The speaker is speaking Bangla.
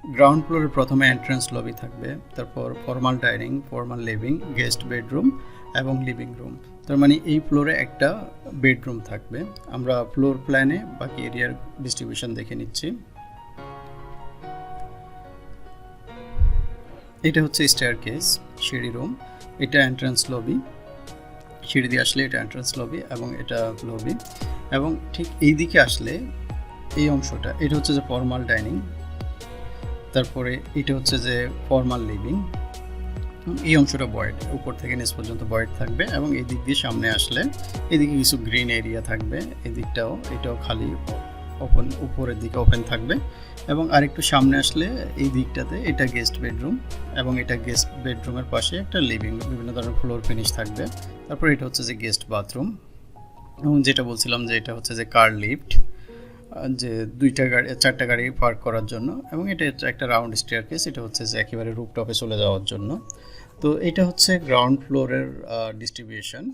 গ্রাউন্ড ফ্লোরে প্রথমে এন্ট্রান্স লবি থাকবে, তারপর formal dining, formal living, guest bedroom এবং লিভিং রুম। তার মানে এই ফ্লোরে একটা বেডরুম থাকবে। আমরা ফ্লোর প্ল্যানে বাকি এরিয়ার ডিস্ট্রিবিউশন দেখে নিচ্ছি। এটা হচ্ছে স্টেয়ারকেস, সিঁড়ি রুম, এটা এন্ট্রান্স লবি, সিঁড়ি দিয়ে আসলে এটা এন্ট্রান্স লবি এবং এটা লবি। এবং ঠিক এই দিকে আসলে এই অংশটা, এটা হচ্ছে যে ফর্মাল ডাইনিং, তারপরে এটা হচ্ছে যে ফর্মাল লিভিং, এই অংশটা বয়েড, উপর থেকে নিচ পর্যন্ত বয়েড থাকবে। এবং এই দিক দিয়ে সামনে আসলে এদিকে কিছু গ্রিন এরিয়া থাকবে, এটাও খালি ওপেন, উপরের দিকে ওপেন থাকবে। এবং আরেকটু সামনে আসলে এই দিকটাতে এটা গেস্ট বেডরুম, এবং এটা গেস্ট বেডরুমের পাশে একটা লিভিং, বিভিন্ন ধরনের ফ্লোর ফিনিশ থাকবে। তারপর এটা হচ্ছে যে গেস্ট বাথরুম, এবং যেটা বলছিলাম যে এটা হচ্ছে যে কার লিফট, যে 4টা গাড়ি পার্ক করার জন্য। এবং এটা হচ্ছে একটা রাউন্ড স্টেয়ারকেস, এটা হচ্ছে যে একেবারে রুফটপে চলে যাওয়ার জন্য। তো এটা হচ্ছে গ্রাউন্ড ফ্লোরের ডিস্ট্রিবিউশন।